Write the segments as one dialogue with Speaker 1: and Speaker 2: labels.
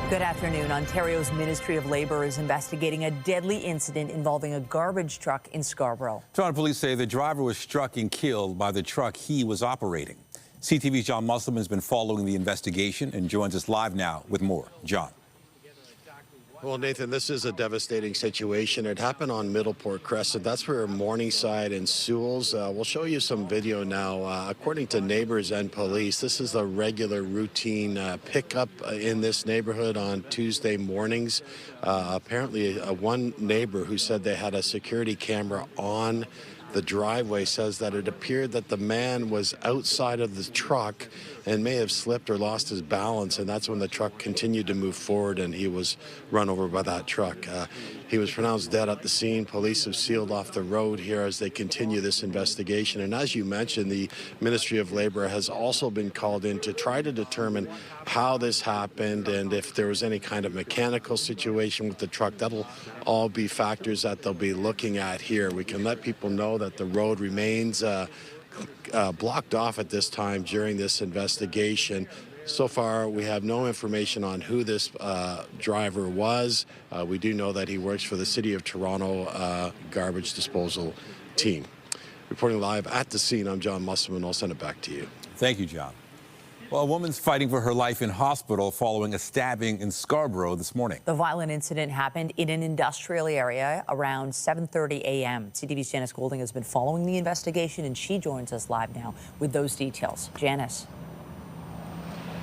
Speaker 1: Good afternoon. Ontario's Ministry of Labour is investigating a deadly incident involving a garbage truck in Scarborough.
Speaker 2: Toronto police say the driver was struck and killed by the truck he was operating. CTV's John Musselman has been following the investigation and joins us live now with more. John.
Speaker 3: Well, Nathan, this is a devastating situation. It happened on Middleport Crescent. That's where Morningside and Sewell's. We'll show you some video now. According to neighbors and police, this is a regular routine pickup in this neighborhood on Tuesday mornings. Apparently, one neighbor who said they had a security camera on the driveway says that it appeared that the man was outside of the truck and may have slipped or lost his balance, and that's when the truck continued to move forward and he was run over by that truck. He was pronounced dead at the scene. Police have sealed off the road here as they continue this investigation. And as you mentioned, the Ministry of Labour has also been called in to try to determine how this happened and if there was any kind of mechanical situation with the truck. That'll all be factors that they'll be looking at here. We can let people know that the road remains blocked off at this time during this investigation. So far, we have no information on who this driver was. We do know that he works for the City of Toronto garbage disposal team. Reporting live at the scene, I'm John Musselman. I'll send it back to you.
Speaker 2: Thank you, John. Well, a woman's fighting for her life in hospital following a stabbing in Scarborough this morning.
Speaker 1: The violent incident happened in an industrial area around 7:30 a.m. CTV's Janice Golding has been following the investigation, and she joins us live now with those details. Janice.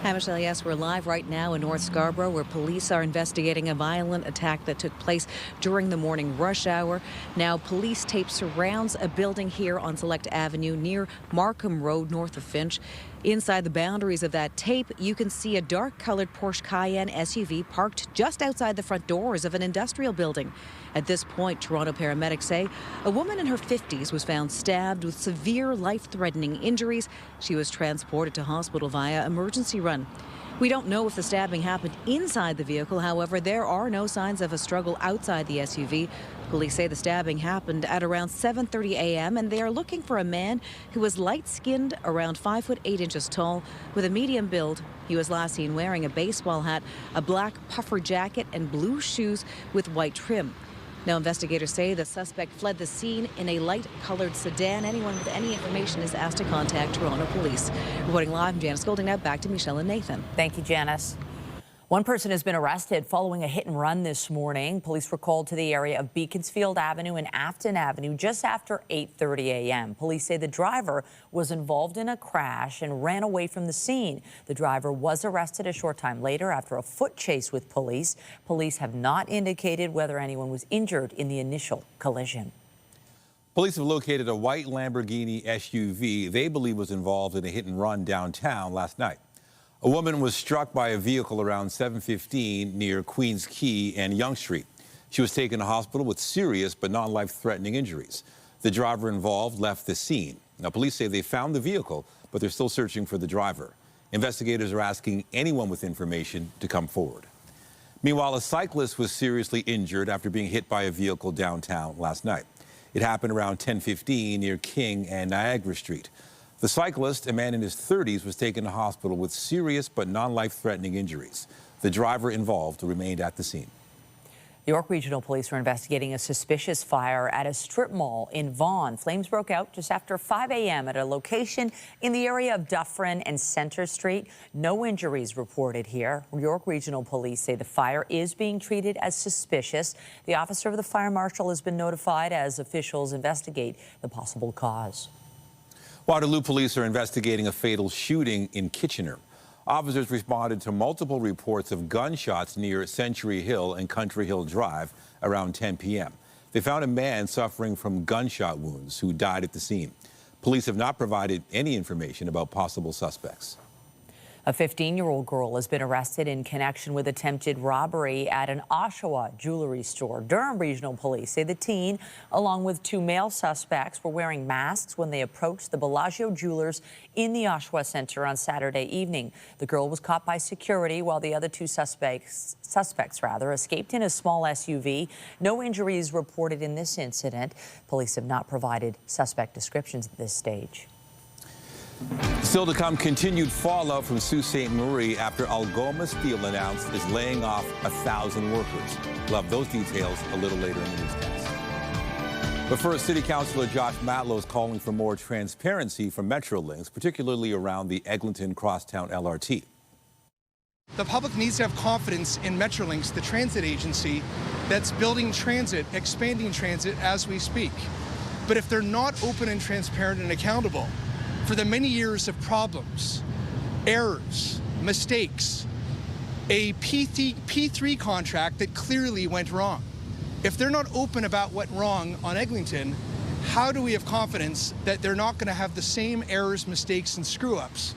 Speaker 4: Hi, Michelle. Yes, we're live right now in North Scarborough, where police are investigating a violent attack that took place during the morning rush hour. Now, police tape surrounds a building here on Select Avenue near Markham Road, north of Finch. Inside the boundaries of that tape, you can see a dark-colored Porsche Cayenne SUV parked just outside the front doors of an industrial building. At this point, Toronto paramedics say a woman in her 50s was found stabbed with severe life-threatening injuries. She was transported to hospital via emergency run. We don't know if the stabbing happened inside the vehicle. However, there are no signs of a struggle outside the SUV. Police say the stabbing happened at around 7:30 a.m. and they are looking for a man who was light-skinned, around 5 foot 8 inches tall, with a medium build. He was last seen wearing a baseball hat, a black puffer jacket, and blue shoes with white trim. Now, investigators say the suspect fled the scene in a light-colored sedan. Anyone with any information is asked to contact Toronto Police. Reporting live, Janice Golding. Now back to Michelle and Nathan.
Speaker 1: Thank you, Janice. One person has been arrested following a hit and run this morning. Police were called to the area of Beaconsfield Avenue and Afton Avenue just after 8:30 a.m. Police say the driver was involved in a crash and ran away from the scene. The driver was arrested a short time later after a foot chase with police. Police have not indicated whether anyone was injured in the initial collision.
Speaker 2: Police have located a white Lamborghini SUV they believe was involved in a hit and run downtown last night. A woman was struck by a vehicle around 7:15 near Queens Quay and Yonge Street. She was taken to hospital with serious but non-life-threatening injuries. The driver involved left the scene. Now, police say they found the vehicle, but they're still searching for the driver. Investigators are asking anyone with information to come forward. Meanwhile, a cyclist was seriously injured after being hit by a vehicle downtown last night. It happened around 10:15 near King and Niagara Street. The cyclist, a man in his 30s, was taken to hospital with serious but non-life-threatening injuries. The driver involved remained at the scene.
Speaker 1: York Regional Police are investigating a suspicious fire at a strip mall in Vaughan. Flames broke out just after 5 a.m. at a location in the area of Dufferin and Centre Street. No injuries reported here. York Regional Police say the fire is being treated as suspicious. The officer of the fire marshal has been notified as officials investigate the possible cause.
Speaker 2: Waterloo police are investigating a fatal shooting in Kitchener. Officers responded to multiple reports of gunshots near Century Hill and Country Hill Drive around 10 p.m. They found a man suffering from gunshot wounds who died at the scene. Police have not provided any information about possible suspects.
Speaker 1: A 15-year-old girl has been arrested in connection with attempted robbery at an Oshawa jewelry store. Durham Regional Police say the teen, along with 2 male suspects, were wearing masks when they approached the Bellagio Jewelers in the Oshawa Centre on Saturday evening. The girl was caught by security while the other 2 suspects escaped in a small SUV. No injuries reported in this incident. Police have not provided suspect descriptions at this stage.
Speaker 2: Still to come, continued fallout from Sault Ste. Marie after Algoma Steel announced is laying off 1,000 workers. We'll have those details a little later in the newscast. But first, City Councillor Josh Matlow is calling for more transparency from Metrolinx, particularly around the Eglinton Crosstown LRT.
Speaker 5: The public needs to have confidence in Metrolinx, the transit agency that's building transit, expanding transit as we speak. But if they're not open and transparent and accountable for the many years of problems, errors, mistakes, a P3 contract that clearly went wrong, if they're not open about what went wrong on Eglinton, how do we have confidence that they're not going to have the same errors, mistakes, and screw-ups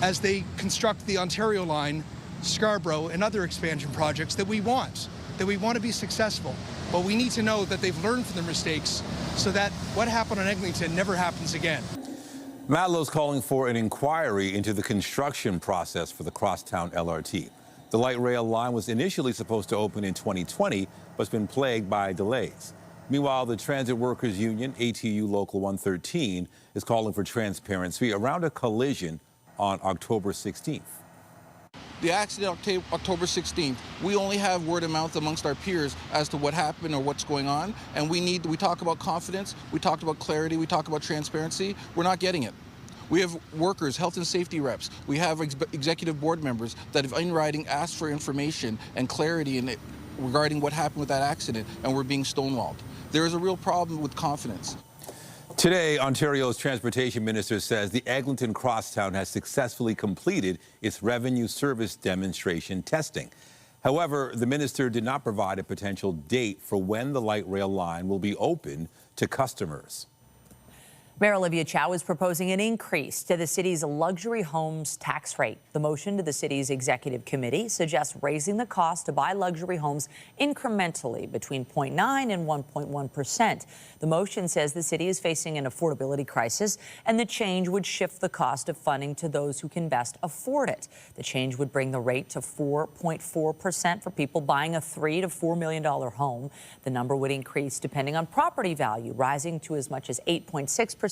Speaker 5: as they construct the Ontario line, Scarborough, and other expansion projects that we want to be successful? But we need to know that they've learned from their mistakes so that what happened on Eglinton never happens again.
Speaker 2: Matlow's calling for an inquiry into the construction process for the Crosstown LRT. The light rail line was initially supposed to open in 2020, but has been plagued by delays. Meanwhile, the Transit Workers Union, ATU Local 113, is calling for transparency around a collision on October 16th.
Speaker 6: The accident October 16th, we only have word of mouth amongst our peers as to what happened or what's going on, and we talk about confidence, we talked about clarity, we talk about transparency. We're not getting it. We have workers, health and safety reps, we have executive board members that have in writing asked for information and clarity regarding what happened with that accident, and we're being stonewalled. There is a real problem with confidence.
Speaker 2: Today, Ontario's Transportation Minister says the Eglinton Crosstown has successfully completed its revenue service demonstration testing. However, the minister did not provide a potential date for when the light rail line will be open to customers.
Speaker 1: Mayor Olivia Chow is proposing an increase to the city's luxury homes tax rate. The motion to the city's executive committee suggests raising the cost to buy luxury homes incrementally between 0.9 and 1.1%. The motion says the city is facing an affordability crisis, and the change would shift the cost of funding to those who can best afford it. The change would bring the rate to 4.4% for people buying a $3 to $4 million home. The number would increase depending on property value, rising to as much as 8.6%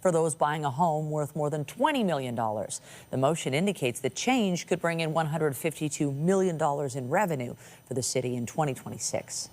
Speaker 1: for those buying a home worth more than $20 million. The motion indicates that change could bring in $152 million in revenue for the city in 2026.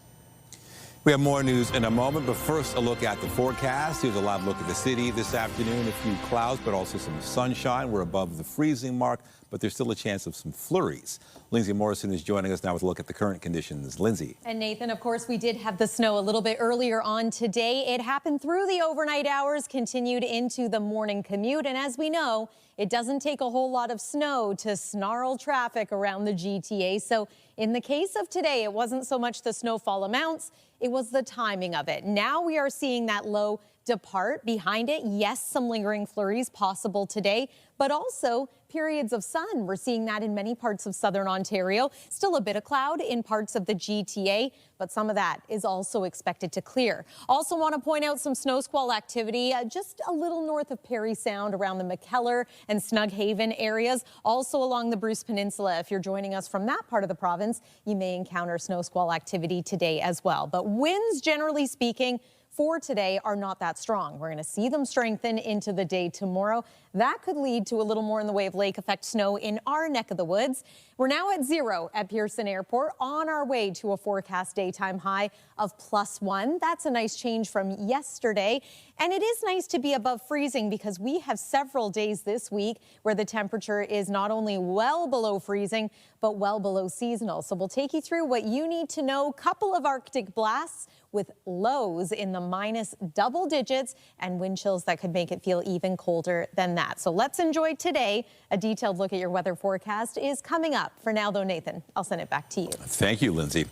Speaker 2: We have more news in a moment, but first a look at the forecast. Here's a live look at the city this afternoon. A few clouds, but also some sunshine. We're above the freezing mark, but there's still a chance of some flurries. Lindsay Morrison is joining us now with a look at the current conditions. Lindsay.
Speaker 7: And Nathan, of course, we did have the snow a little bit earlier on today. It happened through the overnight hours, continued into the morning commute. And as we know, it doesn't take a whole lot of snow to snarl traffic around the GTA. So in the case of today, it wasn't so much the snowfall amounts, it was the timing of it. Now we are seeing that low depart. Behind it, yes, some lingering flurries possible today, but also periods of sun. We're seeing that in many parts of southern Ontario. Still a bit of cloud in parts of the GTA, but some of that is also expected to clear. Also want to point out some snow squall activity just a little north of Parry Sound around the McKellar and Snughaven areas. Also along the Bruce Peninsula. If you're joining us from that part of the province, you may encounter snow squall activity today as well. But winds, generally speaking, for today are not that strong. We're going to see them strengthen into the day tomorrow. That could lead to a little more in the way of lake effect snow in our neck of the woods. We're now at 0 at Pearson Airport, on our way to a forecast daytime high of +1. That's a nice change from yesterday. And it is nice to be above freezing because we have several days this week where the temperature is not only well below freezing, but well below seasonal. So we'll take you through what you need to know. Couple of Arctic blasts with lows in the minus double digits and wind chills that could make it feel even colder than that. So let's enjoy today. A detailed look at your weather forecast is coming up. For now, though, Nathan, I'll send it back to you.
Speaker 2: Thank you, Lindsay.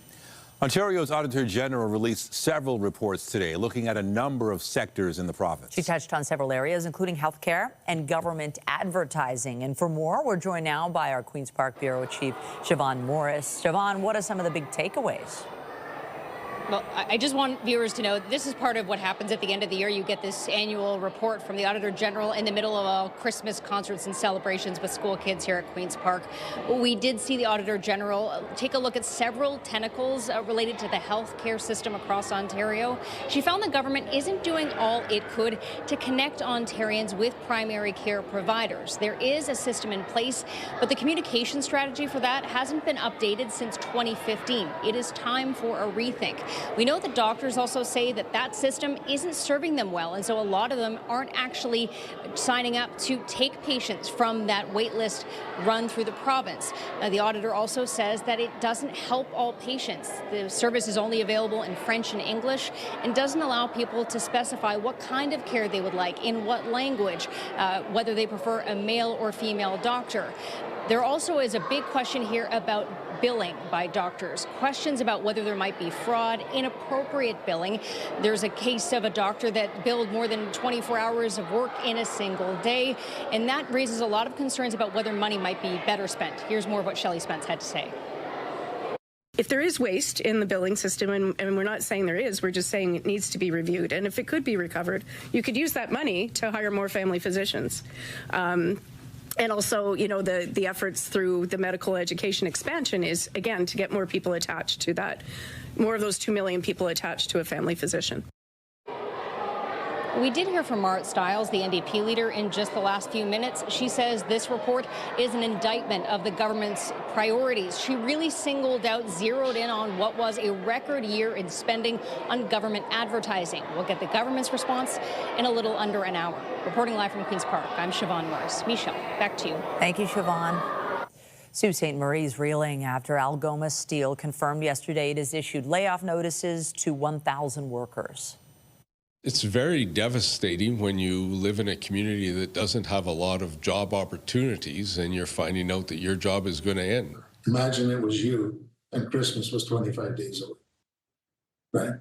Speaker 2: Ontario's Auditor General released several reports today looking at a number of sectors in the province.
Speaker 1: She touched on several areas, including healthcare and government advertising. And for more, we're joined now by our Queen's Park Bureau Chief, Siobhan Morris. Siobhan, what are some of the big takeaways?
Speaker 8: Well, I just want viewers to know this is part of what happens at the end of the year. You get this annual report from the Auditor General in the middle of all Christmas concerts and celebrations with school kids here at Queen's Park. We did see the Auditor General take a look at several tentacles related to the health care system across Ontario. She found the government isn't doing all it could to connect Ontarians with primary care providers. There is a system in place, but the communication strategy for that hasn't been updated since 2015. It is time for a rethink. We know that doctors also say that that system isn't serving them well, and so a lot of them aren't actually signing up to take patients from that wait list run through the province. The auditor also says that it doesn't help all patients. The service is only available in French and English and doesn't allow people to specify what kind of care they would like, in what language, whether they prefer a male or female doctor. There also is a big question here about billing by doctors, questions about whether there might be fraud, inappropriate billing. There's a case of a doctor that billed more than 24 hours of work in a single day, and that raises a lot of concerns about whether money might be better spent. Here's more of what Shelly Spence had to say.
Speaker 9: If there is waste in the billing system, and we're not saying there is, we're just saying it needs to be reviewed. And if it could be recovered, you could use that money to hire more family physicians. And also, you know, the efforts through the medical education expansion is, again, to get more people attached to that, more of those 2 million people attached to a family physician.
Speaker 8: We did hear from Marit Stiles, the NDP leader, in just the last few minutes. She says this report is an indictment of the government's priorities. She really singled out, zeroed in on what was a record year in spending on government advertising. We'll get the government's response in a little under an hour. Reporting live from Queen's Park, I'm Siobhan Morris. Michelle, back to you.
Speaker 1: Thank you, Siobhan. Sault Ste. Marie's reeling after Algoma Steel confirmed yesterday it has issued layoff notices to 1,000 workers.
Speaker 10: It's very devastating when you live in a community that doesn't have a lot of job opportunities and you're finding out that your job is going to end.
Speaker 11: Imagine it was you and Christmas was 25 days away, right?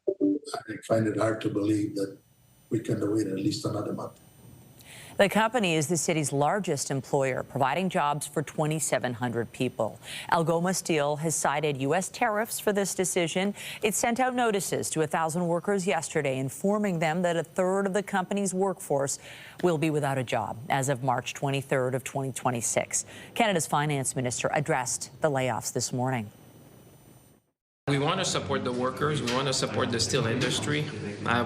Speaker 11: I find it hard to believe that we can wait at least another month.
Speaker 1: The company is the city's largest employer, providing jobs for 2,700 people. Algoma Steel has cited U.S. tariffs for this decision. It sent out notices to 1,000 workers yesterday, informing them that a third of the company's workforce will be without a job as of March 23rd of 2026. Canada's finance minister addressed the layoffs this morning.
Speaker 12: We want to support the workers. We want to support the steel industry.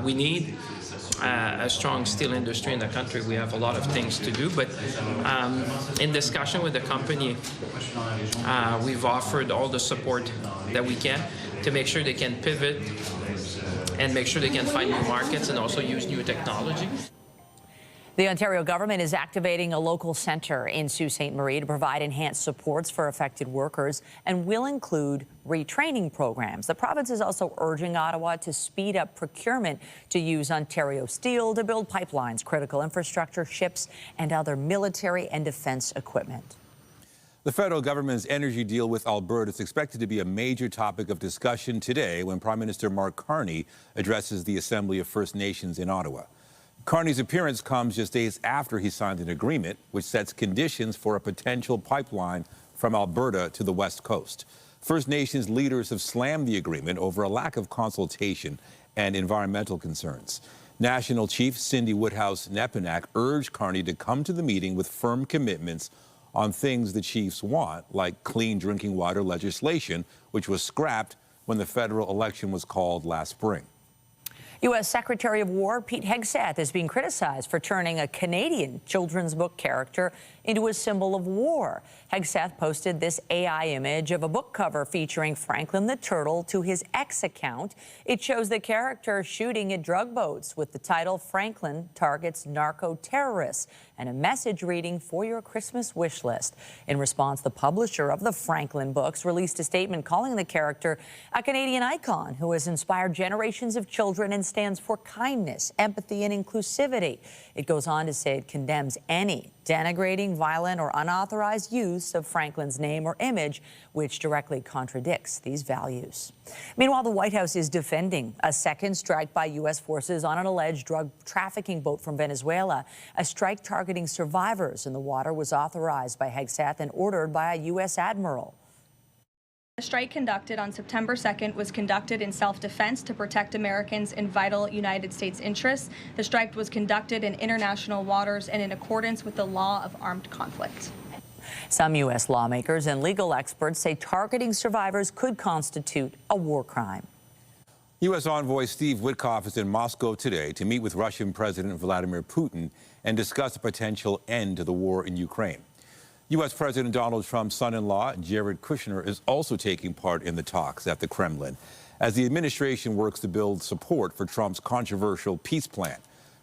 Speaker 12: We need a strong steel industry in the country. We have a lot of things to do, but in discussion with the company, we've offered all the support that we can to make sure they can pivot and make sure they can find new markets and also use new technology.
Speaker 1: The Ontario government is activating a local centre in Sault Ste. Marie to provide enhanced supports for affected workers and will include retraining programs. The province is also urging Ottawa to speed up procurement to use Ontario steel to build pipelines, critical infrastructure, ships, and other military and defence equipment.
Speaker 2: The federal government's energy deal with Alberta is expected to be a major topic of discussion today when Prime Minister Mark Carney addresses the Assembly of First Nations in Ottawa. Carney's appearance comes just days after he signed an agreement which sets conditions for a potential pipeline from Alberta to the West Coast. First Nations leaders have slammed the agreement over a lack of consultation and environmental concerns. National Chief Cindy Woodhouse-Nepinak urged Carney to come to the meeting with firm commitments on things the chiefs want, like clean drinking water legislation, which was scrapped when the federal election was called last spring.
Speaker 1: U.S. Secretary of War Pete Hegseth is being criticized for turning a Canadian children's book character into a symbol of war. Hegseth posted this AI image of a book cover featuring Franklin the Turtle to his X account. It shows the character shooting at drug boats with the title Franklin Targets Narco Terrorists and a message reading for your Christmas wish list. In response, the publisher of the Franklin books released a statement calling the character a Canadian icon who has inspired generations of children and stands for kindness, empathy, and inclusivity. It goes on to say it condemns any denigrating, violent, or unauthorized use of Franklin's name or image, which directly contradicts these values. Meanwhile, the White House is defending a second strike by U.S. forces on an alleged drug trafficking boat from Venezuela. A strike targeting survivors in the water was authorized by Hegseth and ordered by a U.S. admiral.
Speaker 13: The strike conducted on September 2nd was conducted in self-defense to protect Americans in vital United States interests. The strike was conducted in international waters and in accordance with the law of armed conflict.
Speaker 1: Some U.S. lawmakers and legal experts say targeting survivors could constitute a war crime.
Speaker 2: U.S. Envoy Steve Witkoff is in Moscow today to meet with Russian President Vladimir Putin and discuss a potential end to the war in Ukraine. U.S. President Donald Trump's son-in-law, Jared Kushner, is also taking part in the talks at the Kremlin as the administration works to build support for Trump's controversial peace plan.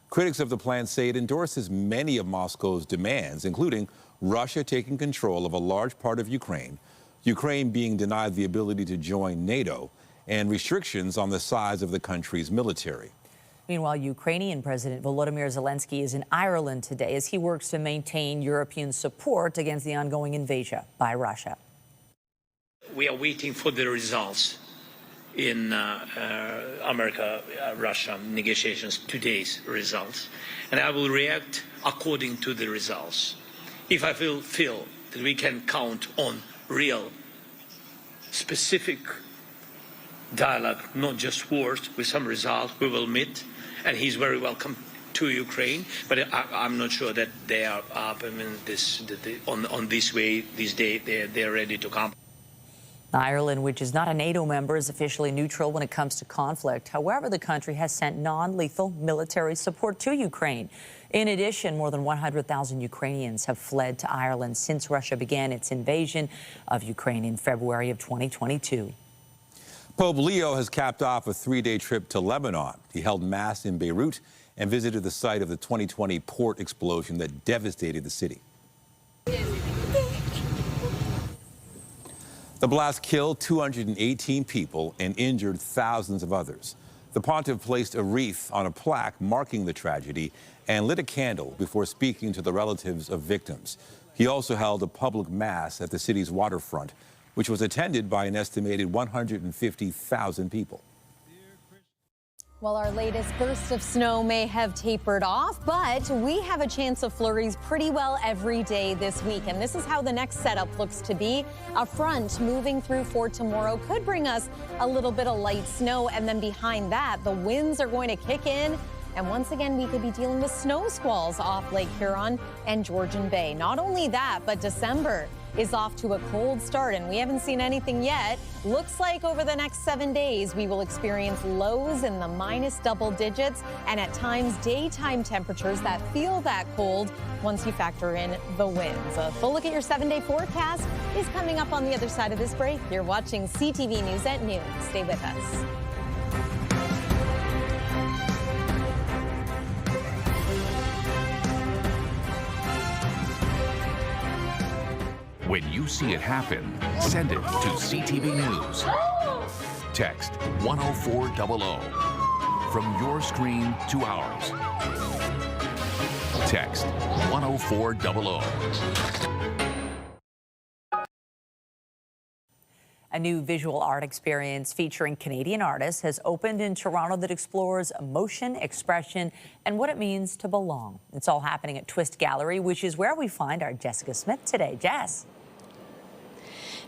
Speaker 2: Critics of the plan say it endorses many of Moscow's demands, including Russia taking control of a large part of Ukraine, Ukraine being denied the ability to join NATO, and restrictions on the size of the country's military.
Speaker 1: Meanwhile, Ukrainian President Volodymyr Zelensky is in Ireland today as he works to maintain European support against the ongoing invasion by Russia.
Speaker 14: We are waiting for the results in America-Russia negotiations, today's results, and I will react according to the results. If I feel that we can count on real, specific dialogue, not just words, with some result, we will meet. And he's very welcome to Ukraine, but I'm not sure that they are up. I mean, on this way, this day, they're ready to come.
Speaker 1: Ireland, which is not a NATO member, is officially neutral when it comes to conflict. However, the country has sent non-lethal military support to Ukraine. In addition, more than 100,000 Ukrainians have fled to Ireland since Russia began its invasion of Ukraine in February of 2022.
Speaker 2: Pope Leo has capped off a 3-day trip to Lebanon. He held Mass in Beirut and visited the site of the 2020 port explosion that devastated the city. The blast killed 218 people and injured thousands of others. The pontiff placed a wreath on a plaque marking the tragedy and lit a candle before speaking to the relatives of victims. He also held a public mass at the city's waterfront, which was attended by an estimated 150,000 people.
Speaker 7: Well, our latest burst of snow may have tapered off, but we have a chance of flurries pretty well every day this week. And this is how the next setup looks to be. A front moving through for tomorrow could bring us a little bit of light snow. And then behind that, the winds are going to kick in. And once again, we could be dealing with snow squalls off Lake Huron and Georgian Bay. Not only that, but December is off to a cold start, and we haven't seen anything yet. Looks like over the next 7 days, we will experience lows in the minus double digits and at times daytime temperatures that feel that cold once you factor in the winds. A full look at your 7-day forecast is coming up on the other side of this break. You're watching CTV News at noon. Stay with us.
Speaker 15: When you see it happen, send it to CTV News. Text 10400 from your screen to ours. Text 10400.
Speaker 1: A new visual art experience featuring Canadian artists has opened in Toronto that explores emotion, expression, and what it means to belong. It's all happening at Twist Gallery, which is where we find our Jessica Smith today. Jess.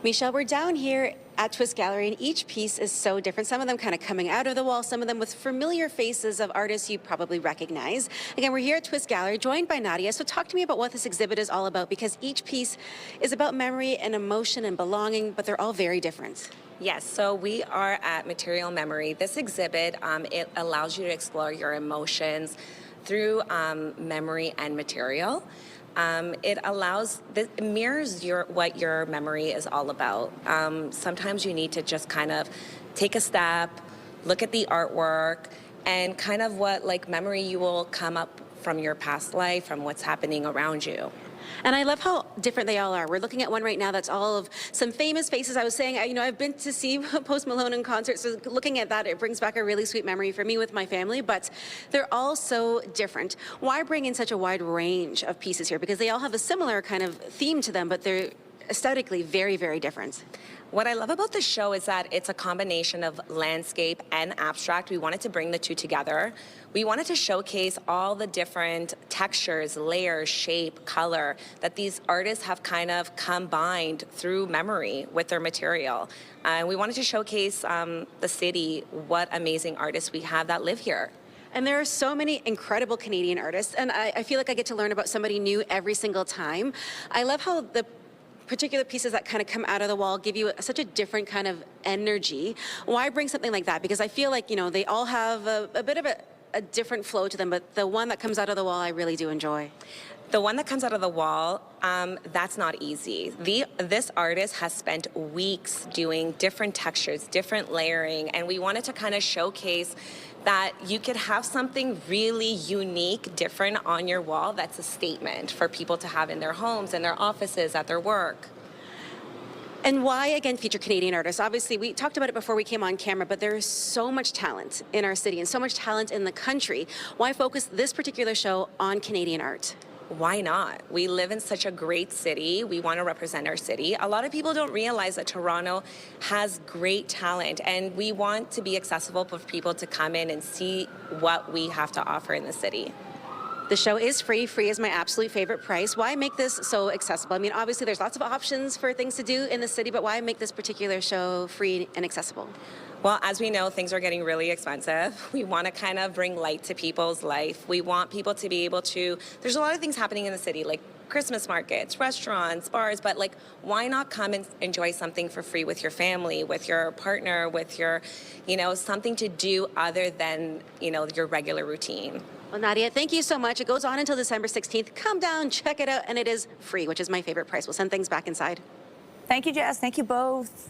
Speaker 16: Michelle, we're down here at Twist Gallery, and each piece is so different. Some of them kind of coming out of the wall, some of them with familiar faces of artists you probably recognize. Again, we're here at Twist Gallery, joined by Nadia. So talk to me about what this exhibit is all about, because each piece is about memory and emotion and belonging, but they're all very different.
Speaker 17: Yes, so we are at Material Memory. This exhibit, it allows you to explore your emotions through memory and material. It mirrors what your memory is all about. Sometimes you need to just kind of take a step, look at the artwork, and kind of what memory you will come up from your past life, from what's happening around you.
Speaker 16: And I love how different they all are. We're looking at one right now that's all of some famous faces. I was saying, I've been to see Post Malone in concert, so looking at that, it brings back a really sweet memory for me with my family, but they're all so different. Why bring in such a wide range of pieces here? Because they all have a similar kind of theme to them, but they're aesthetically very, very different.
Speaker 17: What I love about the show is that it's a combination of landscape and abstract. We wanted to bring the two together. We wanted to showcase all the different textures, layers, shape, color that these artists have kind of combined through memory with their material. And we wanted to showcase the city, what amazing artists we have that live here.
Speaker 16: And there are so many incredible Canadian artists, and I feel like I get to learn about somebody new every single time. I love how the particular pieces that kind of come out of the wall give you such a different kind of energy. Why bring something like that? Because I feel like, you know, they all have a bit of a different flow to them, but the one that comes out of the wall I really do enjoy.
Speaker 17: The one that comes out of the wall, that's not easy. This artist has spent weeks doing different textures, different layering, and we wanted to kind of showcase that you could have something really unique, different on your wall that's a statement for people to have in their homes, in their offices, at their work.
Speaker 16: And why, again, feature Canadian artists? Obviously, we talked about it before we came on camera, but there is so much talent in our city and so much talent in the country. Why focus this particular show on Canadian art?
Speaker 17: Why not? We live in such a great city. We want to represent our city. A lot of people don't realize that Toronto has great talent, and we want to be accessible for people to come in and see what we have to offer in the city.
Speaker 16: The show is free. Free is my absolute favorite price. Why make this so accessible? I mean, obviously there's lots of options for things to do in the city, but why make this particular show free and accessible?
Speaker 17: Well, as we know, things are getting really expensive. We want to kind of bring light to people's life. We want people to be able to, there's a lot of things happening in the city, like Christmas markets, restaurants, bars, but like, why not come and enjoy something for free with your family, with your partner, with your, you know, something to do other than, you know, your regular routine.
Speaker 16: Well, Nadia, thank you so much. It goes on until December 16th. Come down, check it out, and it is free, which is my favorite price. We'll send things back inside.
Speaker 1: Thank you, Jess. Thank you both.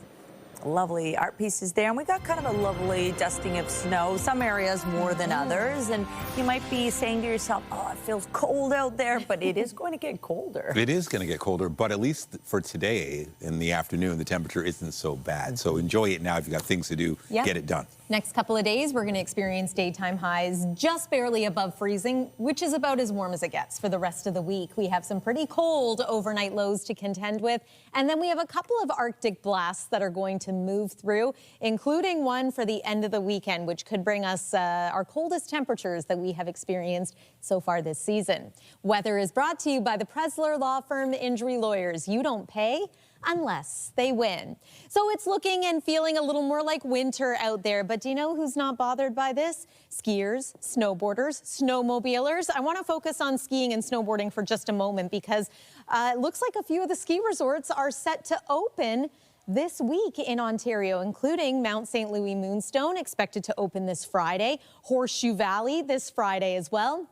Speaker 1: Lovely art pieces there, and we got kind of a lovely dusting of snow, some areas more than others, and you might be saying to yourself, oh, it feels cold out there, but it is going to get colder.
Speaker 2: It is going to get colder, but at least for today in the afternoon, the temperature isn't so bad. So enjoy it now. If you've got things to do, get it done.
Speaker 7: Next couple of days, we're going to experience daytime highs just barely above freezing, which is about as warm as it gets for the rest of the week. We have some pretty cold overnight lows to contend with, and then we have a couple of Arctic blasts that are going to move through, including one for the end of the weekend, which could bring us our coldest temperatures that we have experienced so far this season. Weather is brought to you by the Presler Law Firm Injury Lawyers. You don't pay unless they win. So it's looking and feeling a little more like winter out there, but do you know who's not bothered by this? Skiers, snowboarders, snowmobilers. I want to focus on skiing and snowboarding for just a moment because it looks like a few of the ski resorts are set to open this week in Ontario, including Mount St. Louis Moonstone, expected to open this Friday, Horseshoe Valley this Friday as well.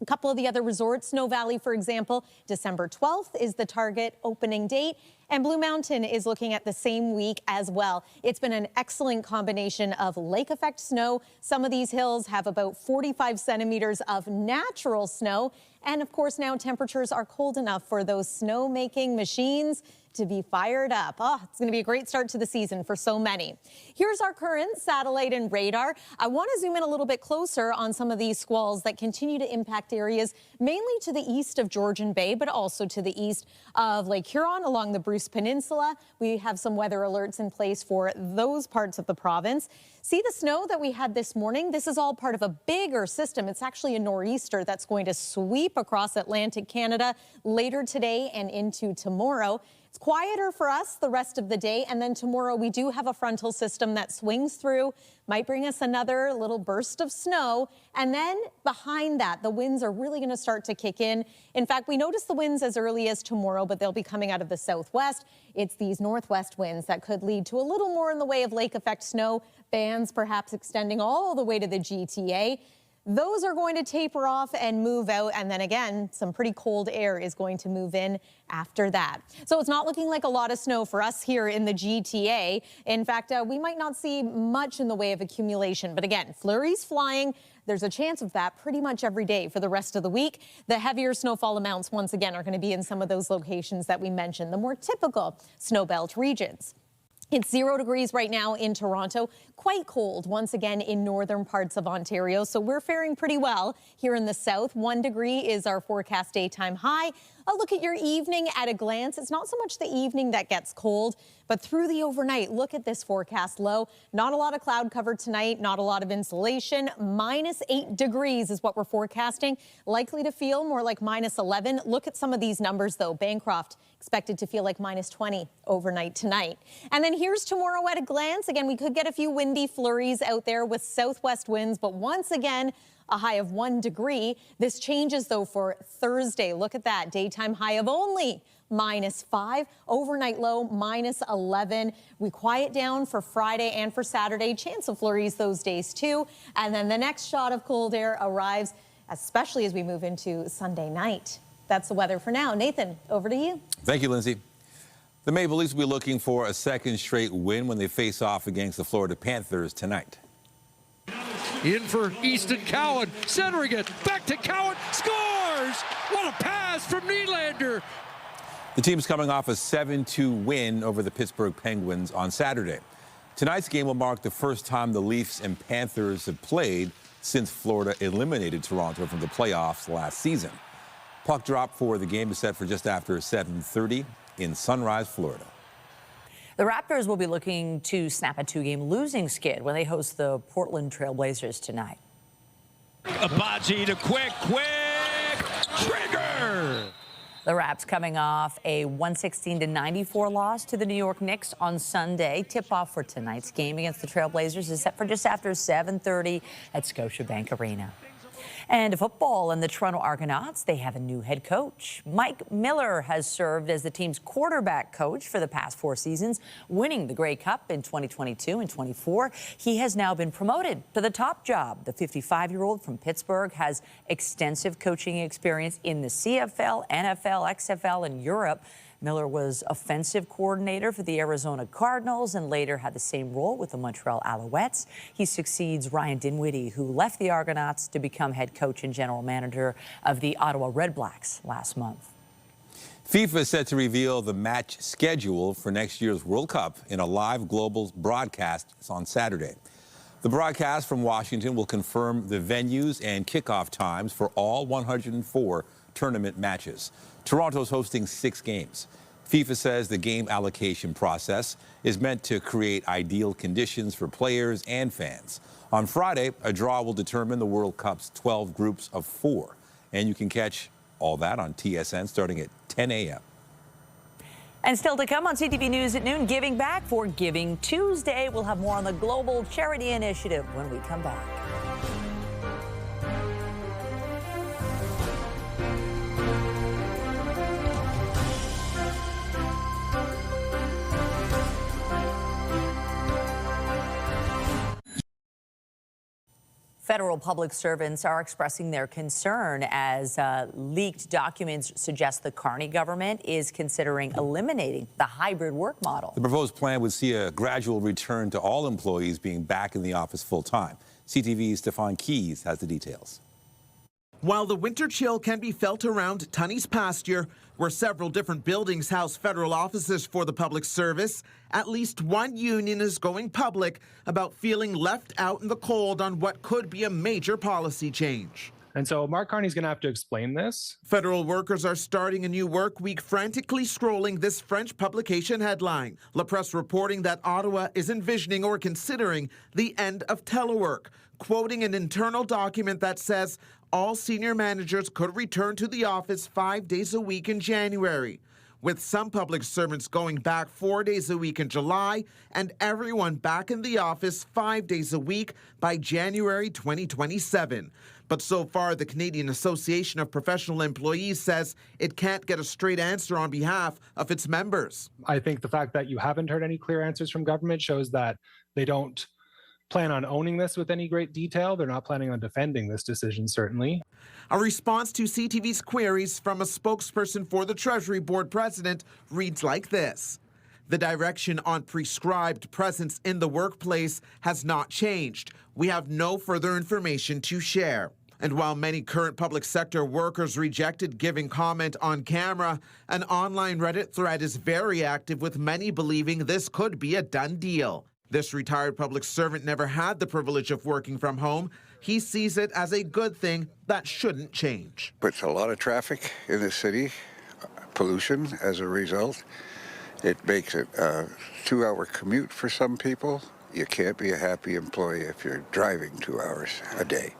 Speaker 7: A couple of the other resorts, Snow Valley, for example, December 12th is the target opening date, and Blue Mountain is looking at the same week as well. It's been an excellent combination of lake effect snow. Some of these hills have about 45 centimeters of natural snow, and of course now temperatures are cold enough for those snow-making machines to be fired up. Oh, it's going to be a great start to the season for so many. Here's our current satellite and radar. I want to zoom in a little bit closer on some of these squalls that continue to impact areas mainly to the east of Georgian Bay, but also to the east of Lake Huron along the Bruce Peninsula. We have some weather alerts in place for those parts of the province. See the snow that we had this morning? This is all part of a bigger system. It's actually a nor'easter that's going to sweep across Atlantic Canada later today and into tomorrow. It's quieter for us the rest of the day, and then tomorrow we do have a frontal system that swings through, might bring us another little burst of snow, and then behind that, the winds are really going to start to kick in. In fact, we notice the winds as early as tomorrow, but they'll be coming out of the southwest. It's these northwest winds that could lead to a little more in the way of lake effect snow, bands perhaps extending all the way to the GTA. Those are going to taper off and move out, and then again, some pretty cold air is going to move in after that. So it's not looking like a lot of snow for us here in the GTA. In fact, we might not see much in the way of accumulation, but again, flurries flying. There's a chance of that pretty much every day for the rest of the week. The heavier snowfall amounts, once again, are going to be in some of those locations that we mentioned, the more typical snowbelt regions. It's 0 degrees right now in Toronto, quite cold once again in northern parts of Ontario, so we're faring pretty well here in the south. 1 degree is our forecast daytime high. A look at your evening at a glance. It's not so much the evening that gets cold, but through the overnight. Look at this forecast low. Not a lot of cloud cover tonight, not a lot of insulation. -8 degrees is what we're forecasting. Likely to feel more like -11. Look at some of these numbers, though. Bancroft expected to feel like -20 overnight tonight. And then here's tomorrow at a glance. Again, we could get a few windy flurries out there with southwest winds, but once again, a high of 1 degree. This changes, though, for Thursday. Look at that. Daytime high of only -5. Overnight low, -11. We quiet down for Friday and for Saturday. Chance of flurries those days, too. And then the next shot of cold air arrives, especially as we move into Sunday night. That's the weather for now. Nathan, over to you.
Speaker 2: Thank you, Lindsay. The Maple Leafs will be looking for a second straight win when they face off against the Florida Panthers tonight.
Speaker 18: In for Easton Cowan, centering it, back to Cowan, scores! What a pass from Nylander!
Speaker 2: The team's coming off a 7-2 win over the Pittsburgh Penguins on Saturday. Tonight's game will mark the first time the Leafs and Panthers have played since Florida eliminated Toronto from the playoffs last season. Puck drop for the game is set for just after 7:30 in Sunrise, Florida.
Speaker 1: The Raptors will be looking to snap a 2-game losing skid when they host the Portland Trail Blazers tonight.
Speaker 18: Abaji to quick trigger!
Speaker 1: The Raps coming off a 116-94 loss to the New York Knicks on Sunday. Tip-off for tonight's game against the Trail Blazers is set for just after 7:30 at Scotiabank Arena. And football and the Toronto Argonauts, they have a new head coach. Mike Miller has served as the team's quarterback coach for the past 4 seasons, winning the Grey Cup in 2022 and 24. He has now been promoted to the top job. The 55-year-old from Pittsburgh has extensive coaching experience in the CFL, NFL, XFL, and Europe. Miller was offensive coordinator for the Arizona Cardinals and later had the same role with the Montreal Alouettes. He succeeds Ryan Dinwiddie, who left the Argonauts to become head coach and general manager of the Ottawa Redblacks last month.
Speaker 2: FIFA is set to reveal the match schedule for next year's World Cup in a live global broadcast on Saturday. The broadcast from Washington will confirm the venues and kickoff times for all 104 tournament matches. Toronto's hosting 6 games. FIFA says the game allocation process is meant to create ideal conditions for players and fans. On Friday, a draw will determine the World Cup's 12 groups of 4. And you can catch all that on TSN starting at 10 a.m.
Speaker 1: And still to come on CTV News at noon, Giving Back for Giving Tuesday. We'll have more on the Global Charity Initiative when we come back. Federal public servants are expressing their concern as leaked documents suggest the Carney government is considering eliminating the hybrid work model.
Speaker 2: The proposed plan would see a gradual return to all employees being back in the office full-time. CTV's Stefan Keys has the details.
Speaker 19: While the winter chill can be felt around Tunney's pasture, where several different buildings house federal offices for the public service, at least one union is going public about feeling left out in the cold on what could be a major policy change.
Speaker 20: And so Mark Carney's going to have to explain this.
Speaker 19: Federal workers are starting a new work week frantically scrolling this French publication headline. La Presse reporting that Ottawa is envisioning or considering the end of telework, quoting an internal document that says all senior managers could return to the office 5 days a week in January, with some public servants going back 4 days a week in July and everyone back in the office 5 days a week by January 2027. But so far, the Canadian Association of Professional Employees says it can't get a straight answer on behalf of its members.
Speaker 20: I think the fact that you haven't heard any clear answers from government shows that they don't plan on owning this with any great detail. They're not planning on defending this decision, certainly.
Speaker 19: A response to CTV's queries from a spokesperson for the Treasury Board president reads like this. The direction on prescribed presence in the workplace has not changed. We have no further information to share. And while many current public sector workers rejected giving comment on camera, an online Reddit thread is very active with many believing this could be a done deal. This retired public servant never had the privilege of working from home. He sees it as a good thing that shouldn't change.
Speaker 21: Puts a lot of traffic in the city. pollution as a result. It makes it a 2-hour commute for some people. You can't be a happy employee if you're driving 2 hours a day.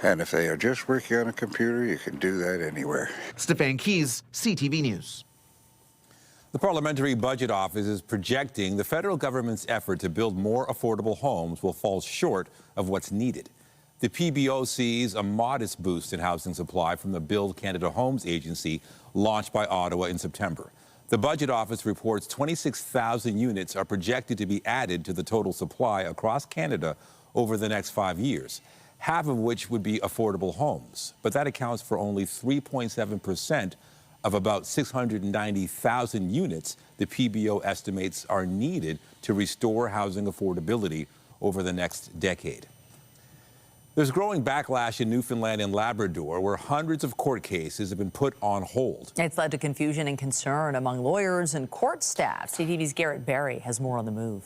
Speaker 21: And if they are just working on a computer, you can do that anywhere.
Speaker 19: Stefan Keys, CTV News.
Speaker 2: The Parliamentary Budget Office is projecting the federal government's effort to build more affordable homes will fall short of what's needed. The PBO sees a modest boost in housing supply from the Build Canada Homes Agency launched by Ottawa in September. The Budget Office reports 26,000 units are projected to be added to the total supply across Canada over the next 5 years, half of which would be affordable homes. But that accounts for only 3.7% of about 690,000 units the PBO estimates are needed to restore housing affordability over the next decade. There's growing backlash in Newfoundland and Labrador, where hundreds of court cases have been put on hold.
Speaker 1: It's led to confusion and concern among lawyers and court staff. CTV's Garrett Barry has more on the move.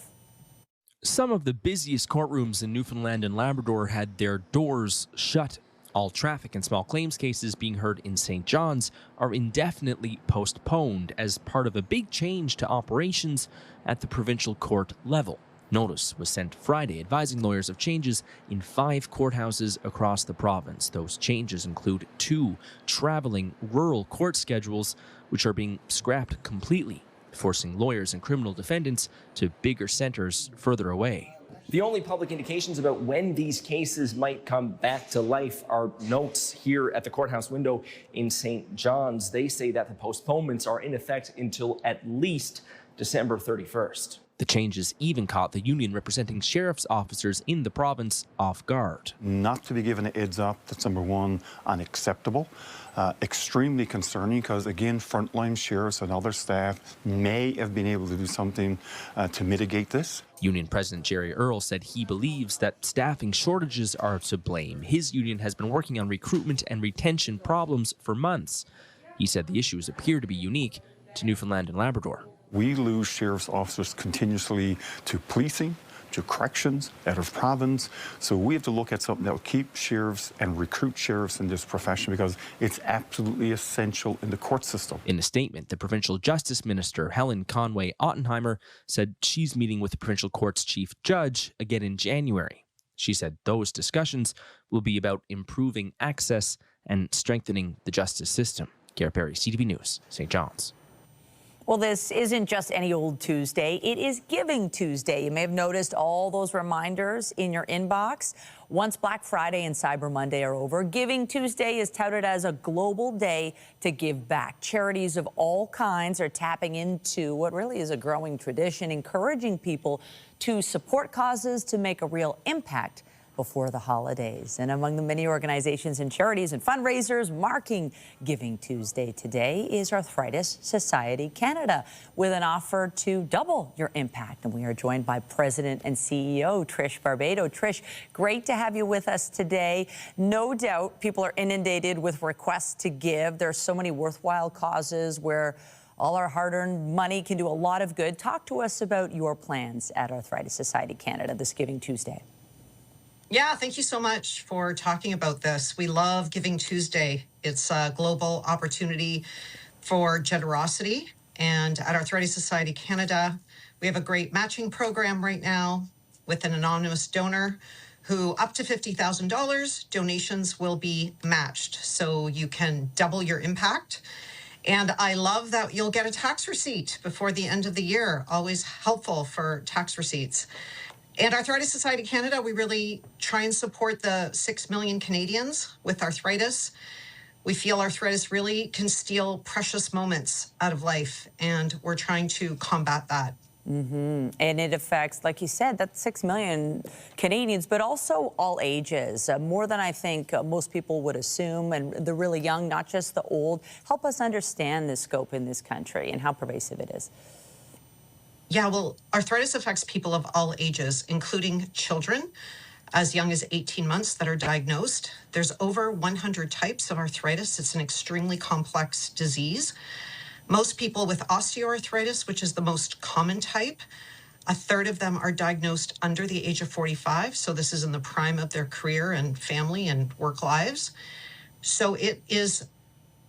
Speaker 22: Some of the busiest courtrooms in Newfoundland and Labrador had their doors shut. All traffic and small claims cases being heard in St. John's are indefinitely postponed as part of a big change to operations at the provincial court level. Notice was sent Friday advising lawyers of changes in 5 courthouses across the province. Those changes include 2 traveling rural court schedules, which are being scrapped completely, forcing lawyers and criminal defendants to bigger centers further away.
Speaker 23: The only public indications about when these cases might come back to life are notes here at the courthouse window in St. John's. They say that the postponements are in effect until at least December 31st.
Speaker 22: The changes even caught the union representing sheriff's officers in the province off guard.
Speaker 24: Not to be given a heads up, that's number one, unacceptable. Extremely concerning because, again, frontline sheriffs and other staff may have been able to do something to mitigate this.
Speaker 22: Union President Jerry Earle said he believes that staffing shortages are to blame. His union has been working on recruitment and retention problems for months. He said the issues appear to be unique to Newfoundland and Labrador.
Speaker 24: We lose sheriff's officers continuously to policing, to corrections, out of province. So we have to look at something that will keep sheriffs and recruit sheriffs in this profession because it's absolutely essential in the court system.
Speaker 22: In a statement, the provincial justice minister, Helen Conway-Ottenheimer, said she's meeting with the provincial court's chief judge again in January. She said those discussions will be about improving access and strengthening the justice system. Garrett Perry, CTV News, St. John's.
Speaker 1: Well, this isn't just any old Tuesday. It is Giving Tuesday. You may have noticed all those reminders in your inbox. Once Black Friday and Cyber Monday are over, Giving Tuesday is touted as a global day to give back. Charities of all kinds are tapping into what really is a growing tradition, encouraging people to support causes to make a real impact before the holidays. And among the many organizations and charities and fundraisers marking Giving Tuesday today is Arthritis Society Canada, with an offer to double your impact. And we are joined by President and CEO Trish Barbado. Trish, great to have you with us today. No doubt people are inundated with requests to give. There's so many worthwhile causes where all our hard-earned money can do a lot of good. Talk to us about your plans at Arthritis Society Canada this Giving Tuesday.
Speaker 25: Yeah, thank you so much for talking about this. We love Giving Tuesday. It's a global opportunity for generosity. And at Arthritis Society Canada, we have a great matching program right now with an anonymous donor who up to $50,000 donations will be matched. So you can double your impact. And I love that you'll get a tax receipt before the end of the year. Always helpful for tax receipts. And Arthritis Society Canada, we really try and support the 6 million Canadians with arthritis. We feel arthritis really can steal precious moments out of life, and we're trying to combat that.
Speaker 1: And it affects, like you said, that's 6 million Canadians, but also all ages, more than I think most people would assume, and the really young, not just the old. Help us understand the scope in this country and how pervasive it is.
Speaker 25: Yeah, well, arthritis affects people of all ages, including children as young as 18 months that are diagnosed. There's over 100 types of arthritis. It's an extremely complex disease. Most people with osteoarthritis, which is the most common type, a third of them are diagnosed under the age of 45. So this is in the prime of their career and family and work lives. So it is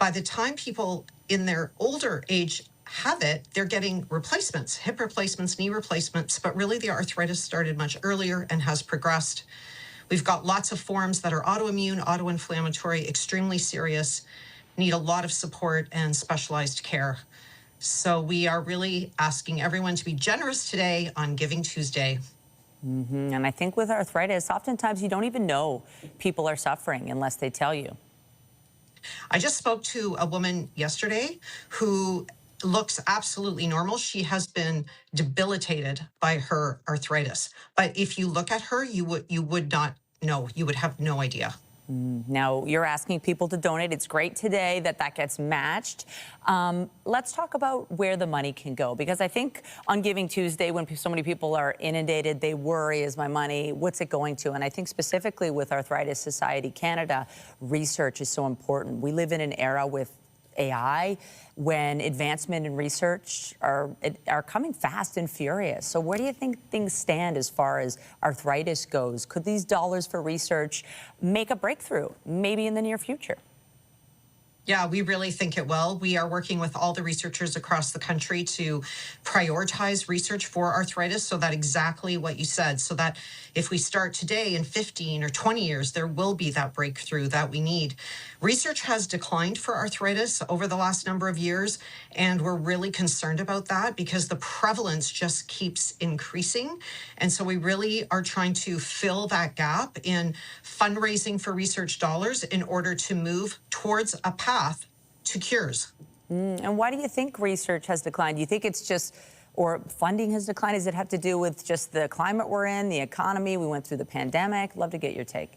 Speaker 25: by the time people in their older age have it, they're getting replacements, hip replacements, knee replacements, but really the arthritis started much earlier and has progressed. We've got lots of forms that are autoimmune, autoinflammatory, extremely serious, need a lot of support and specialized care. So we are really asking everyone to be generous today on Giving Tuesday.
Speaker 1: And I think with arthritis, oftentimes you don't even know people are suffering unless they tell you.
Speaker 25: I just spoke to a woman yesterday who looks absolutely normal. She has been debilitated by her arthritis. But if you look at her, you would not know. You would have no idea.
Speaker 1: Now, you're asking people to donate. It's great today that gets matched. Let's talk about where the money can go, because I think on Giving Tuesday, when so many people are inundated, they worry, is my money, what's it going to? And I think specifically with Arthritis Society Canada, research is so important. We live in an era with AI when advancement in research are coming fast and furious. So where do you think things stand as far as arthritis goes? Could these dollars for research make a breakthrough, maybe in the near future?
Speaker 25: Yeah, we really think it will. We are working with all the researchers across the country to prioritize research for arthritis, so that exactly what you said, so that if we start today, in 15 or 20 years, there will be that breakthrough that we need. Research has declined for arthritis over the last number of years, and we're really concerned about that because the prevalence just keeps increasing. And so we really are trying to fill that gap in fundraising for research dollars in order to move towards a path to cures.
Speaker 1: And why do you think research has declined? Do you think it's just, or funding has declined? Does it have to do with just the climate we're in, the economy? We went through the pandemic. Love to get your take.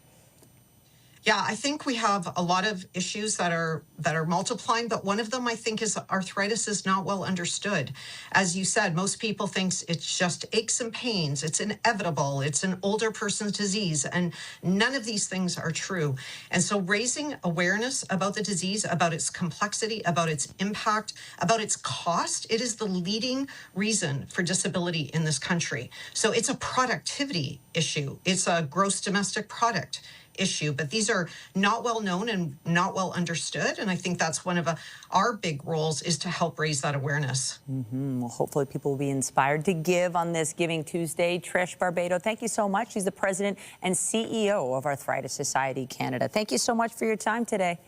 Speaker 25: Yeah, I think we have a lot of issues that are multiplying, but one of them I think is arthritis is not well understood. As you said, most people think it's just aches and pains, it's inevitable, it's an older person's disease, and none of these things are true. And so raising awareness about the disease, about its complexity, about its impact, about its cost, it is the leading reason for disability in this country. So it's a productivity issue. It's a gross domestic product issue, but these are not well known and not well understood. And I think that's one of our big roles, is to help raise that awareness.
Speaker 1: Well, hopefully people will be inspired to give on this Giving Tuesday. Trish Barbado, thank you so much. She's the president and CEO of Arthritis Society Canada. Thank you so much for your time today.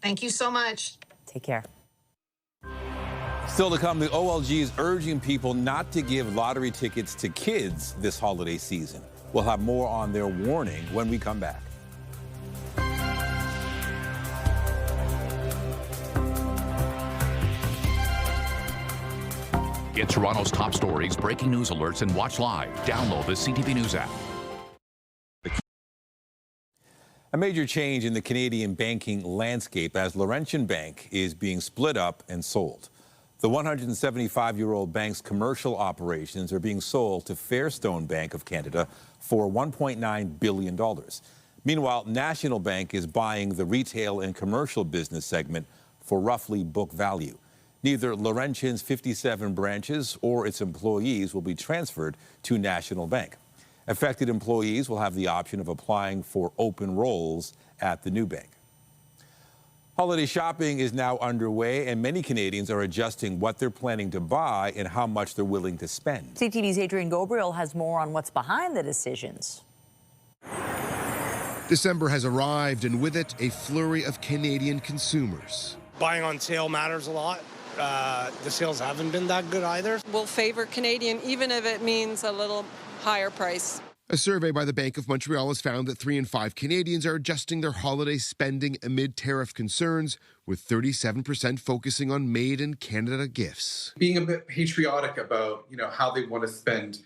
Speaker 25: Thank you so much.
Speaker 1: Take care.
Speaker 2: Still to come, the OLG is urging people not to give lottery tickets to kids this holiday season. We'll have more on their warning when we come back.
Speaker 15: Get Toronto's top stories, breaking news alerts, and watch live. Download the CTV News app.
Speaker 2: A major change in the Canadian banking landscape as Laurentian Bank is being split up and sold. The 175-year-old bank's commercial operations are being sold to Fairstone Bank of Canada for $1.9 billion. Meanwhile, National Bank is buying the retail and commercial business segment for roughly book value. Neither Laurentian's 57 branches or its employees will be transferred to National Bank. Affected employees will have the option of applying for open roles at the new bank. Holiday shopping is now underway, and many Canadians are adjusting what they're planning to buy and how much they're willing to spend.
Speaker 1: CTV's Adrian Gobriel has more on what's behind the decisions.
Speaker 3: December has arrived, and with it, a flurry of Canadian consumers.
Speaker 4: Buying on sale matters a lot. The sales haven't been that good either.
Speaker 5: We'll favor Canadian, even if it means a little higher price.
Speaker 3: A survey by the Bank of Montreal has found that 3 in 5 Canadians are adjusting their holiday spending amid tariff concerns, with 37% focusing on made-in-Canada gifts.
Speaker 6: Being a bit patriotic about, how they want to spend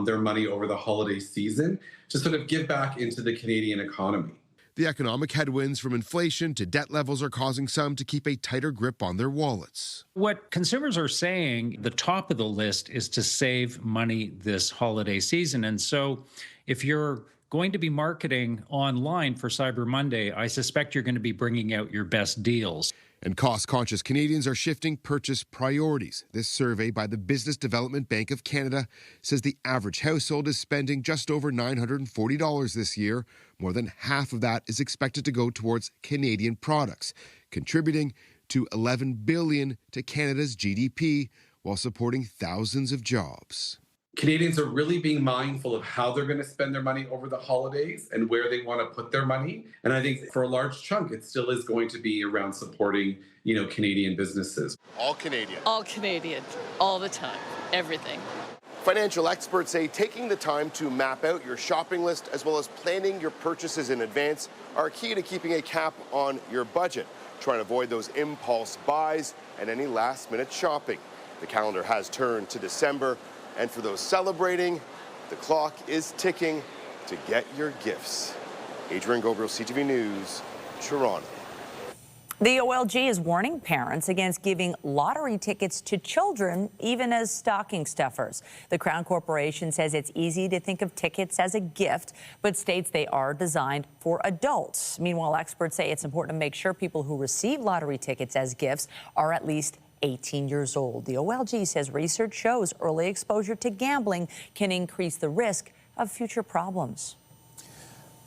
Speaker 6: their money over the holiday season to sort of give back into the Canadian economy.
Speaker 3: The economic headwinds from inflation to debt levels are causing some to keep a tighter grip on their wallets.
Speaker 9: What consumers are saying, the top of the list is to save money this holiday season. And so if you're going to be marketing online for Cyber Monday, I suspect you're going to be bringing out your best deals.
Speaker 3: And cost-conscious Canadians are shifting purchase priorities. This survey by the Business Development Bank of Canada says the average household is spending just over $940 this year. More than half of that is expected to go towards Canadian products. contributing to $11 billion to Canada's GDP while supporting thousands of jobs.
Speaker 6: Canadians are really being mindful of how they're going to spend their money over the holidays and where they want to put their money. And I think for a large chunk, it still is going to be around supporting, Canadian businesses.
Speaker 8: All Canadian.
Speaker 10: All Canadian, all the time, everything.
Speaker 8: Financial experts say taking the time to map out your shopping list as well as planning your purchases in advance are key to keeping a cap on your budget, trying to avoid those impulse buys and any last-minute shopping. The calendar has turned to December, and for those celebrating, the clock is ticking to get your gifts. Adrian Gobriel, CTV News, Toronto.
Speaker 1: The OLG is warning parents against giving lottery tickets to children, even as stocking stuffers. The Crown Corporation says it's easy to think of tickets as a gift, but states they are designed for adults. Meanwhile, experts say it's important to make sure people who receive lottery tickets as gifts are at least 18 years old. The OLG says research shows early exposure to gambling can increase the risk of future problems.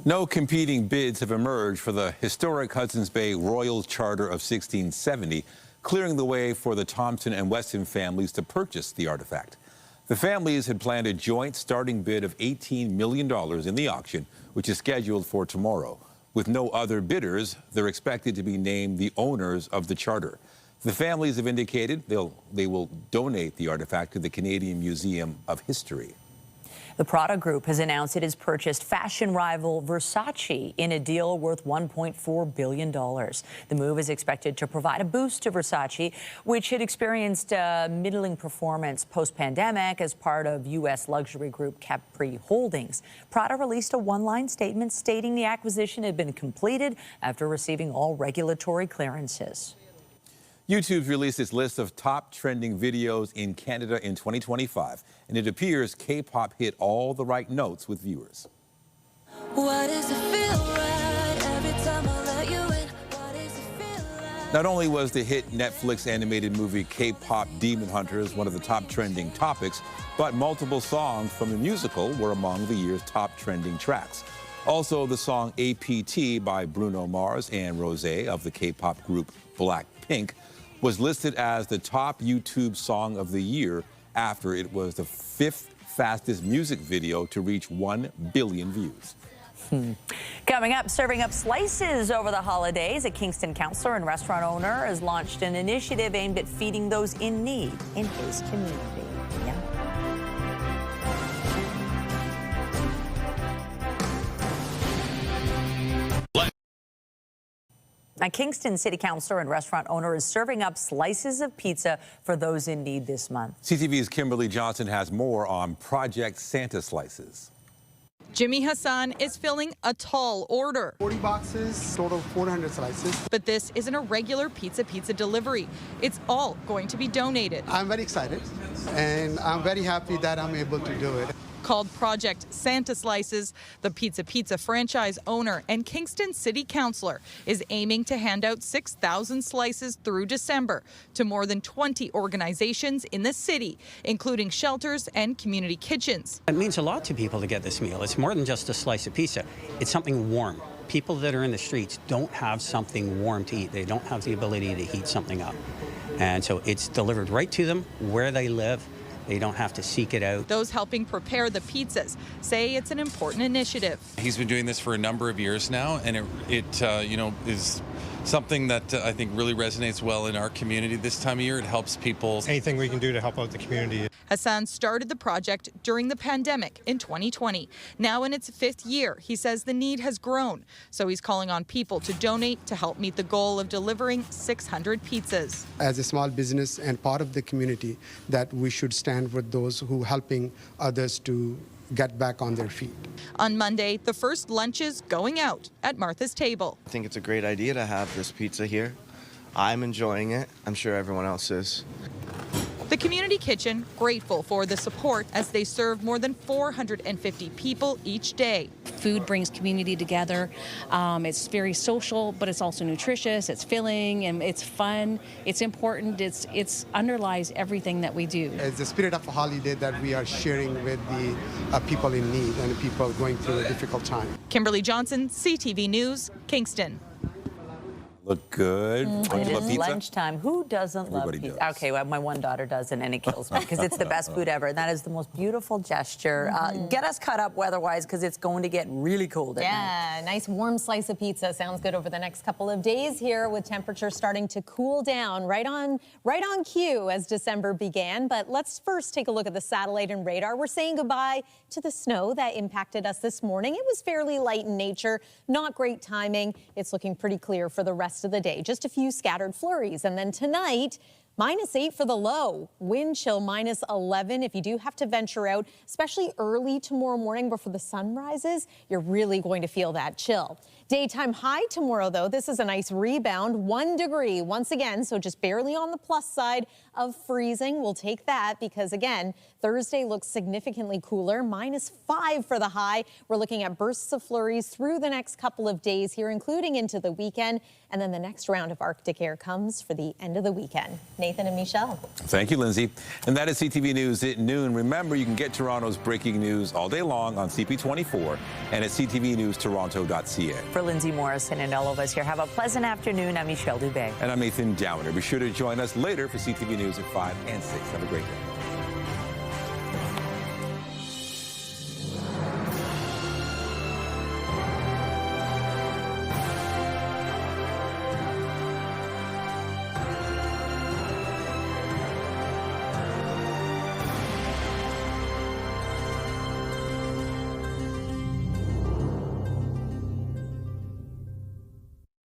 Speaker 2: No competing bids have emerged for the historic Hudson's Bay Royal Charter of 1670, clearing the way for the Thompson and Weston families to purchase the artifact. The families had planned a joint starting bid of $18 million in the auction, which is scheduled for tomorrow. With no other bidders, they're expected to be named the owners of the charter. The families have indicated they will donate the artifact to the Canadian Museum of History.
Speaker 1: The Prada Group has announced it has purchased fashion rival Versace in a deal worth $1.4 billion. The move is expected to provide a boost to Versace, which had experienced a middling performance post-pandemic as part of U.S. luxury group Capri Holdings. Prada released a one-line statement stating the acquisition had been completed after receiving all regulatory clearances.
Speaker 2: YouTube's released its list of top trending videos in Canada in 2025, and it appears K-pop hit all the right notes with viewers.
Speaker 11: Why does it feel right every time I let you in? Why does it feel right?
Speaker 2: Not only was the hit Netflix animated movie K-pop Demon Hunters one of the top trending topics, but multiple songs from the musical were among the year's top trending tracks. Also, the song APT by Bruno Mars and Rosé of the K-pop group Blackpink was listed as the top YouTube song of the year after it was the 5th fastest music video to reach 1 billion views.
Speaker 1: Coming up, serving up slices over the holidays. A Kingston councillor and restaurant owner has launched an initiative aimed at feeding those in need in his community. Yeah. A Kingston City Councillor and restaurant owner is serving up slices of pizza for those in need this month.
Speaker 2: CTV's Kimberly Johnson has more on Project Santa Slices.
Speaker 12: Jimmy Hassan is filling a tall order.
Speaker 13: 40 boxes, total 400 slices.
Speaker 12: But this isn't a regular pizza delivery. It's all going to be donated.
Speaker 13: I'm very excited, and I'm very happy that I'm able to do it.
Speaker 12: Called Project Santa Slices, the Pizza franchise owner and Kingston City Councillor is aiming to hand out 6,000 slices through December to more than 20 organizations in the city, including shelters and community kitchens.
Speaker 26: It means a lot to people to get this meal. It's more than just a slice of pizza. It's something warm. People that are in the streets don't have something warm to eat. They don't have the ability to heat something up. And so it's delivered right to them where they live. They don't have to seek it out.
Speaker 12: Those helping prepare the pizzas say it's an important initiative.
Speaker 27: He's been doing this for a number of years now, and it is something that I think really resonates well in our community this time of year. It helps people.
Speaker 13: Anything we can do to help out the community.
Speaker 12: Hassan started the project during the pandemic in 2020. Now in its 5th year, he says the need has grown. So he's calling on people to donate to help meet the goal of delivering 600 pizzas.
Speaker 13: As a small business and part of the community, that we should stand with those who are helping others to get back on their feet.
Speaker 12: On Monday, the first lunches going out at Martha's Table.
Speaker 28: I think it's a great idea to have this pizza here. I'm enjoying it. I'm sure everyone else is.
Speaker 12: The community kitchen grateful for the support as they serve more than 450 people each day.
Speaker 29: Food brings community together. It's very social, but it's also nutritious. It's filling and it's fun. It's important. It's underlies everything that we do.
Speaker 13: It's the spirit of a holiday that we are sharing with the people in need and people going through a difficult time.
Speaker 12: Kimberly Johnson, CTV News, Kingston.
Speaker 2: Look good. Don't
Speaker 1: It
Speaker 2: you love
Speaker 1: is
Speaker 2: pizza?
Speaker 1: lunchtime. Who doesn't
Speaker 2: Everybody
Speaker 1: love pizza?
Speaker 2: does.
Speaker 1: Okay, well, my one daughter doesn't, and it kills me because it's the best food ever. And that is the most beautiful gesture. Get us caught up weather-wise because it's going to get really cold at night.
Speaker 7: Yeah, nice warm slice of pizza sounds good over the next couple of days here, with temperatures starting to cool down right on cue as December began. But let's first take a look at the satellite and radar. We're saying goodbye to the snow that impacted us this morning. It was fairly light in nature, not great timing. It's looking pretty clear for the rest of the day. Just a few scattered flurries. And then tonight, -8 for the low, wind chill -11. If you do have to venture out, especially early tomorrow morning before the sun rises, you're really going to feel that chill. Daytime high tomorrow, though, this is a nice rebound, 1 degree once again, so just barely on the plus side of freezing. We'll take that because, again, Thursday looks significantly cooler, -5 for the high. We're looking at bursts of flurries through the next couple of days here, including into the weekend. And then the next round of Arctic air comes for the end of the weekend. Nathan and Michelle.
Speaker 2: Thank you, Lindsay. And that is CTV News at noon. Remember, you can get Toronto's breaking news all day long on CP24 and at ctvnewstoronto.ca.
Speaker 1: For Lindsay Morrison and all of us here, have a pleasant afternoon. I'm Michelle Dubé.
Speaker 2: And I'm Nathan Downer. Be sure to join us later for CTV News at 5 and 6. Have a great day.